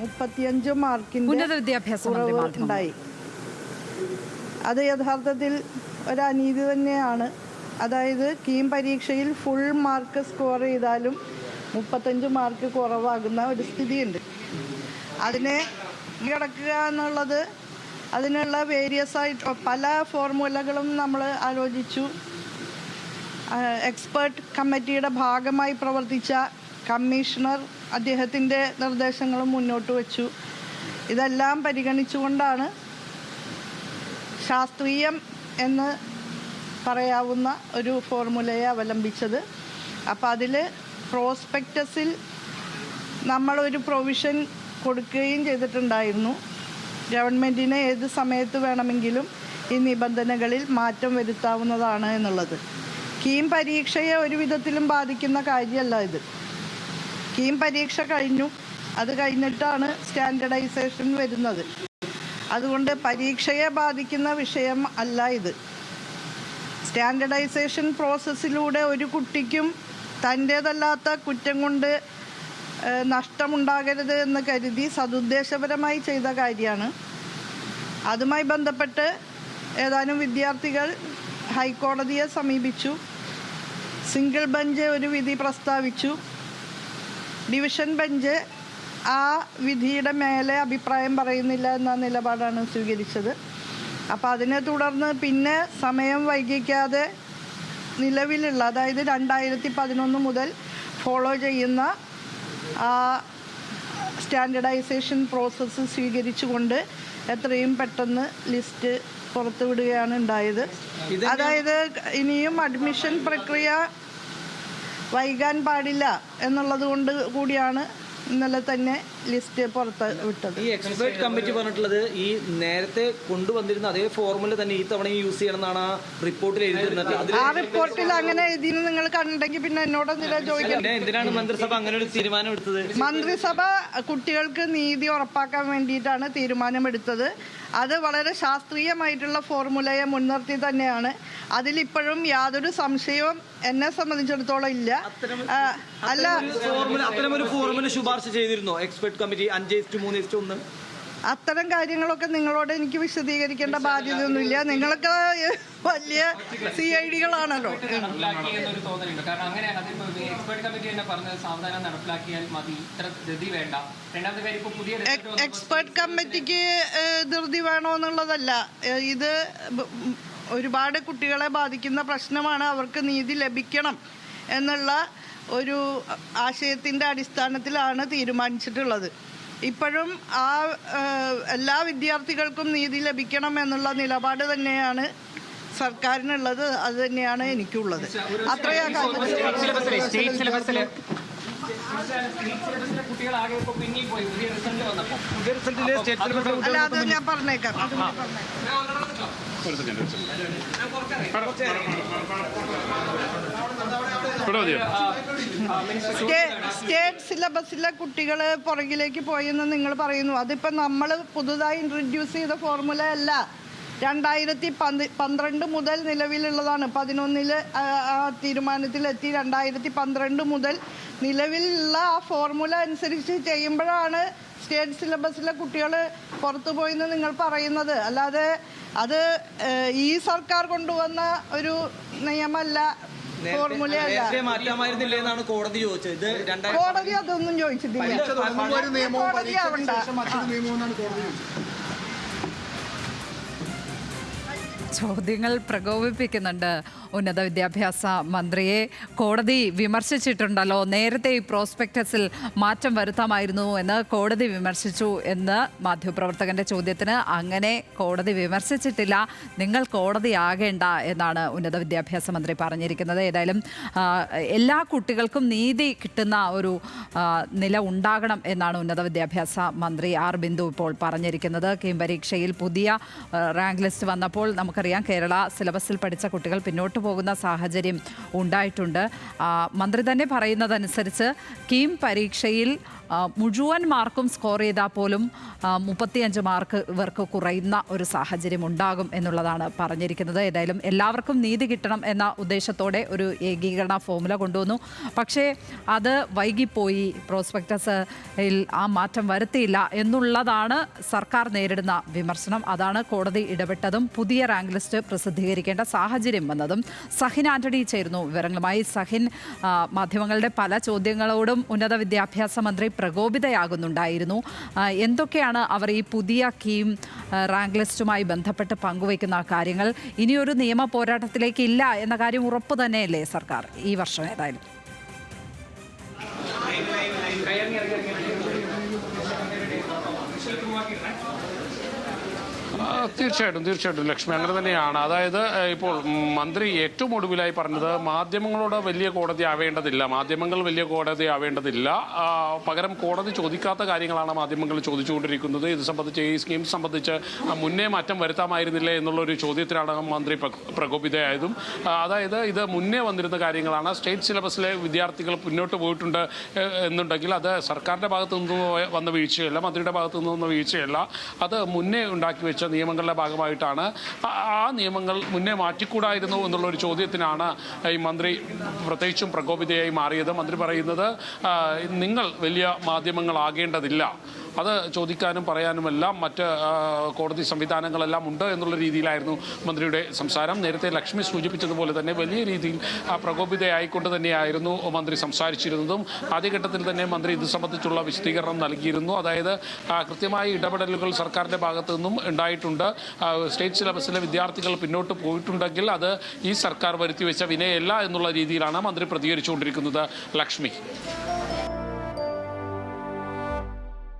35 മാർക്കിൻ്റെ ഉന്നത വിദ്യാഭ്യാസ കുറവ് ഉണ്ടായി. അത് യഥാർത്ഥത്തിൽ ഒരു അനീതി തന്നെയാണ്. അതായത് കീം പരീക്ഷയിൽ ഫുൾ മാർക്ക് സ്കോർ ചെയ്താലും 35 മാർക്ക് കുറവാകുന്ന ഒരു സ്ഥിതിയുണ്ട്. അതിനെ മറികടക്കുക എന്നുള്ളത് അതിനുള്ള വേരിയസ് ആയിട്ട് പല ഫോർമുലകളും നമ്മൾ ആലോചിച്ചു. എക്സ്പേർട്ട് കമ്മിറ്റിയുടെ ഭാഗമായി പ്രവർത്തിച്ച കമ്മീഷണർ അദ്ദേഹത്തിൻ്റെ നിർദ്ദേശങ്ങളും മുന്നോട്ട് വച്ചു. ഇതെല്ലാം പരിഗണിച്ചുകൊണ്ടാണ് ശാസ്ത്രീയം എന്ന് പറയാവുന്ന ഒരു ഫോർമുലയെ അവലംബിച്ചത്. അപ്പോൾ അതിൽ പ്രോസ്പെക്ടസിൽ നമ്മളൊരു പ്രൊവിഷൻ കൊടുക്കുകയും ചെയ്തിട്ടുണ്ടായിരുന്നു. ഗവൺമെൻറ്റിന് ഏത് സമയത്ത് വേണമെങ്കിലും ഈ നിബന്ധനകളിൽ മാറ്റം വരുത്താവുന്നതാണ് എന്നുള്ളത്. കീം പരീക്ഷയെ ഒരു വിധത്തിലും ബാധിക്കുന്ന കാര്യമല്ല ഇത്. കീം പരീക്ഷ കഴിഞ്ഞു, അത് കഴിഞ്ഞിട്ടാണ് സ്റ്റാൻഡർഡൈസേഷൻ വരുന്നത്. അതുകൊണ്ട് പരീക്ഷയെ ബാധിക്കുന്ന വിഷയം അല്ല ഇത്. സ്റ്റാൻഡർഡൈസേഷൻ പ്രോസസ്സിലൂടെ ഒരു കുട്ടിക്കും തൻ്റേതല്ലാത്ത കുറ്റം കൊണ്ട് നഷ്ടമുണ്ടാകരുത് എന്ന് കരുതി സതുദ്ദേശപരമായി ചെയ്ത കാര്യമാണ്. അതുമായി ബന്ധപ്പെട്ട് ഏതാനും വിദ്യാർത്ഥികൾ ഹൈക്കോടതിയെ സമീപിച്ചു. സിംഗിൾ ബെഞ്ച് ഒരു വിധി പ്രസ്താവിച്ചു. ഡിവിഷൻ ബെഞ്ച് ആ വിധിയുടെ മേലെ അഭിപ്രായം പറയുന്നില്ല എന്ന നിലപാടാണ് സ്വീകരിച്ചത്. അപ്പോൾ അതിനെ തുടർന്ന് പിന്നെ സമയം വൈകിക്കാതെ നിലവിലുള്ള, അതായത് 2011 മുതൽ ഫോളോ ചെയ്യുന്ന ആ സ്റ്റാൻഡർഡൈസേഷൻ പ്രോസസ്സ് സ്വീകരിച്ചുകൊണ്ട് എത്രയും പെട്ടെന്ന് ലിസ്റ്റ് പുറത്തുവിടുകയാണ് ഉണ്ടായത്. അതായത് ഇനിയും അഡ്മിഷൻ പ്രക്രിയ വൈകാൻ പാടില്ല എന്നുള്ളത് കൊണ്ട് കൂടിയാണ് ഇന്നലെ തന്നെ ലിസ്റ്റ് പുറത്ത് വിട്ടത്. ഈ എക്സ്പെർട്ട് കമ്മിറ്റി പറഞ്ഞിട്ടുള്ളത് ഈ നേരത്തെ കൊണ്ടുവന്നിരുന്ന അതേ ഫോർമുല തന്നെ ഈ തവണ യൂസ് ചെയ്യണമെന്നാണ് ആ റിപ്പോർട്ടിൽ എഴുതിയിരുന്നത്. ആ റിപ്പോർട്ടിൽ അങ്ങനെ എഴുതിയെന്ന് നിങ്ങൾ കണ്ടിട്ടുണ്ടെങ്കിൽ പിന്നെ എന്നോട് എന്തിനാ ചോദിക്കുന്നത്? എന്തിനാണ് മന്ത്രിസഭ അങ്ങനെ ഒരു തീരുമാനം എടുത്തത്? മന്ത്രിസഭ കുട്ടികൾക്ക് നീതി ഉറപ്പാക്കാൻ വേണ്ടിയിട്ടാണ് തീരുമാനമെടുത്തത്. അത് വളരെ ശാസ്ത്രീയമായിട്ടുള്ള ഫോർമുലയെ മുൻനിർത്തി തന്നെയാണ്. അതിലിപ്പോഴും യാതൊരു സംശയവും എന്നെ സംബന്ധിച്ചിടത്തോളം ഇല്ല. അല്ല, അത്തരമൊരു ഫോർമുല ശുപാർശ ചെയ്തിരുന്നോ എക്സ്പെർട്ട് കമ്മിറ്റി 5:3:1? അത്തരം കാര്യങ്ങളൊക്കെ നിങ്ങളോട് എനിക്ക് വിശദീകരിക്കേണ്ട ബാധ്യതയൊന്നുമില്ല. നിങ്ങൾക്ക് വലിയ CID-കളാണല്ലോ. എക്സ്പെർട്ട് കമ്മിറ്റിക്ക് ധൃതി വേണോ എന്നുള്ളതല്ല. ഇത് ഒരുപാട് കുട്ടികളെ ബാധിക്കുന്ന പ്രശ്നമാണ്. അവർക്ക് നീതി ലഭിക്കണം എന്നുള്ള ഒരു ആശയത്തിൻ്റെ അടിസ്ഥാനത്തിലാണ് തീരുമാനിച്ചിട്ടുള്ളത്. ഇപ്പോഴും ആ എല്ലാ വിദ്യാർത്ഥികൾക്കും നീതി ലഭിക്കണം എന്നുള്ള നിലപാട് തന്നെയാണ് സർക്കാരിനുള്ളത്. അത് തന്നെയാണ് എനിക്കുള്ളത്. അത്രയും അല്ല, അത് ഞാൻ പറഞ്ഞേക്കാം. സ്റ്റേറ്റ് സിലബസിലെ കുട്ടികൾ പുറകിലേക്ക് പോയെന്ന് നിങ്ങൾ പറയുന്നു. അതിപ്പോൾ നമ്മൾ പുതുതായി ഇൻട്രൊഡ്യൂസ് ചെയ്ത ഫോർമുല അല്ല. 2012 മുതൽ നിലവിലുള്ളതാണ്. 11 ആ തീരുമാനത്തിലെത്തി. 2012 മുതൽ നിലവിലുള്ള ആ ഫോർമുല അനുസരിച്ച് ചെയ്യുമ്പോഴാണ് സ്റ്റേറ്റ് സിലബസിലെ കുട്ടികൾ പുറത്തു പോയെന്ന് നിങ്ങൾ പറയുന്നത്. അല്ലാതെ അത് ഈ സർക്കാർ കൊണ്ടുവന്ന ഒരു നിയമമല്ല, ഫോർമുലയല്ല. കോടതി ചോദിച്ചത്. കോടതി അതൊന്നും ചോദിച്ചിട്ടില്ല. കോടതി ആവണ്ട. ചോദ്യങ്ങൾ പ്രകോപിപ്പിക്കുന്നുണ്ട്. ഉന്നത വിദ്യാഭ്യാസ മന്ത്രിയെ കോടതി വിമർശിച്ചിട്ടുണ്ടല്ലോ. നേരത്തെ ഈ പ്രോസ്പെക്ടസിൽ മാറ്റം വരുത്താമായിരുന്നു എന്ന് കോടതി വിമർശിച്ചു എന്ന് മാധ്യമപ്രവർത്തകന്റെ ചോദ്യത്തിന് അങ്ങനെ കോടതി വിമർശിച്ചിട്ടില്ല, നിങ്ങൾ കോടതിയാകേണ്ട എന്നാണ് ഉന്നത വിദ്യാഭ്യാസ മന്ത്രി പറഞ്ഞിരിക്കുന്നത്. ഏതായാലും എല്ലാ കുട്ടികൾക്കും നീതി കിട്ടുന്ന ഒരു നില ഉണ്ടാകണം എന്നാണ് ഉന്നത വിദ്യാഭ്യാസ മന്ത്രി ആർ ബിന്ദു ഇപ്പോൾ പറഞ്ഞിരിക്കുന്നത്. കീം പരീക്ഷയിൽ പുതിയ റാങ്ക് ലിസ്റ്റ് വന്നപ്പോൾ നമുക്കറിയാം കേരള സിലബസിൽ പഠിച്ച കുട്ടികൾ പിന്നോട്ട് പോകുന്ന സാഹചര്യം ഉണ്ടായിട്ടുണ്ട്. മന്ത്രി തന്നെ പറയുന്നതനുസരിച്ച് കീം പരീക്ഷയിൽ മുഴുവൻ മാർക്കും സ്കോർ ചെയ്താൽ പോലും 35 മാർക്ക് ഇവർക്ക് കുറയുന്ന ഒരു സാഹചര്യം ഉണ്ടാകും എന്നുള്ളതാണ് പറഞ്ഞിരിക്കുന്നത്. ഏതായാലും എല്ലാവർക്കും നീതി കിട്ടണം എന്ന ഉദ്ദേശത്തോടെ ഒരു ഏകീകരണ ഫോർമുല കൊണ്ടുവന്നു. പക്ഷേ അത് വൈകിപ്പോയി, പ്രോസ്പെക്ടസിൽ ആ മാറ്റം വരുത്തിയില്ല എന്നുള്ളതാണ് സർക്കാർ നേരിടുന്ന വിമർശനം. അതാണ് കോടതി ഇടപെട്ടതും പുതിയ റാങ്ക് ലിസ്റ്റ് പ്രസിദ്ധീകരിക്കേണ്ട സാഹചര്യം വന്നതും. സഹിൻ ആന്റണി ചേരുന്നു വിവരങ്ങളുമായി. സഹിൻ, മാധ്യമങ്ങളുടെ പല ചോദ്യങ്ങളോടും ഉന്നത വിദ്യാഭ്യാസ മന്ത്രി പ്രകോപിതയാകുന്നുണ്ടായിരുന്നു. എന്തൊക്കെയാണ് അവർ ഈ പുതിയ കീം റാങ്ക് ലിസ്റ്റുമായി ബന്ധപ്പെട്ട് പങ്കുവയ്ക്കുന്ന കാര്യങ്ങൾ? ഇനിയൊരു നിയമ പോരാട്ടത്തിലേക്ക് ഇല്ല എന്ന കാര്യം ഉറപ്പ് തന്നെയല്ലേ സർക്കാർ ഈ വർഷം ഏതായാലും? തീർച്ചയായിട്ടും ലക്ഷ്മി, അങ്ങനെ തന്നെയാണ്. അതായത് ഇപ്പോൾ മന്ത്രി ഏറ്റവും ഒടുവിലായി പറഞ്ഞത് മാധ്യമങ്ങളോട് വലിയ കോടതി ആവേണ്ടതില്ല, മാധ്യമങ്ങൾ വലിയ കോടതി ആവേണ്ടതില്ല, പകരം കോടതി ചോദിക്കാത്ത കാര്യങ്ങളാണ് മാധ്യമങ്ങൾ ചോദിച്ചുകൊണ്ടിരിക്കുന്നത്. ഇത് സംബന്ധിച്ച്, ഈ സ്കീം സംബന്ധിച്ച് മുന്നേ മാറ്റം വരുത്താമായിരുന്നില്ലേ എന്നുള്ളൊരു ചോദ്യത്തിലാണ് മന്ത്രി പ്രകോപിതയായതും. അതായത് ഇത് മുന്നേ വന്നിരുന്ന കാര്യങ്ങളാണ്. സ്റ്റേറ്റ് സിലബസിലെ വിദ്യാർത്ഥികൾ മുന്നോട്ട് പോയിട്ടുണ്ട് എന്നുണ്ടെങ്കിൽ അത് സർക്കാരിൻ്റെ ഭാഗത്തു നിന്ന് വന്ന വീഴ്ചയല്ല, മന്ത്രിയുടെ ഭാഗത്തു നിന്ന് വന്ന വീഴ്ചയല്ല, അത് മുന്നേ ഉണ്ടാക്കി വെച്ച നിയമങ്ങളുടെ ഭാഗമായിട്ടാണ്. ആ നിയമങ്ങൾ മുന്നേ മാറ്റിക്കൂടായിരുന്നു എന്നുള്ളൊരു ചോദ്യത്തിനാണ് ഈ മന്ത്രി പ്രത്യേകിച്ചും പ്രകോപിതയായി മാറിയത്. മന്ത്രി പറയുന്നത് നിങ്ങൾ വലിയ മാധ്യമങ്ങളാകേണ്ടതില്ല, അത് ചോദിക്കാനും പറയാനുമെല്ലാം മറ്റ് കോടതി സംവിധാനങ്ങളെല്ലാം ഉണ്ട് എന്നുള്ള രീതിയിലായിരുന്നു മന്ത്രിയുടെ സംസാരം. നേരത്തെ ലക്ഷ്മി സൂചിപ്പിച്ചതുപോലെ തന്നെ വലിയ രീതിയിൽ പ്രകോപിതയായിക്കൊണ്ട് തന്നെയായിരുന്നു മന്ത്രി സംസാരിച്ചിരുന്നതും. ആദ്യഘട്ടത്തിൽ തന്നെ മന്ത്രി ഇത് സംബന്ധിച്ചുള്ള വിശദീകരണം നൽകിയിരുന്നു. അതായത് കൃത്യമായ ഇടപെടലുകൾ സർക്കാരിൻ്റെ ഭാഗത്തു നിന്നും ഉണ്ടായിട്ടുണ്ട്. സ്റ്റേറ്റ് സിലബസിലെ വിദ്യാർത്ഥികൾ പിന്നോട്ട് പോയിട്ടുണ്ടെങ്കിൽ അത് ഈ സർക്കാർ വരുത്തിവെച്ച വിനയല്ല എന്നുള്ള രീതിയിലാണ് മന്ത്രി പ്രതികരിച്ചുകൊണ്ടിരിക്കുന്നത്. ലക്ഷ്മി.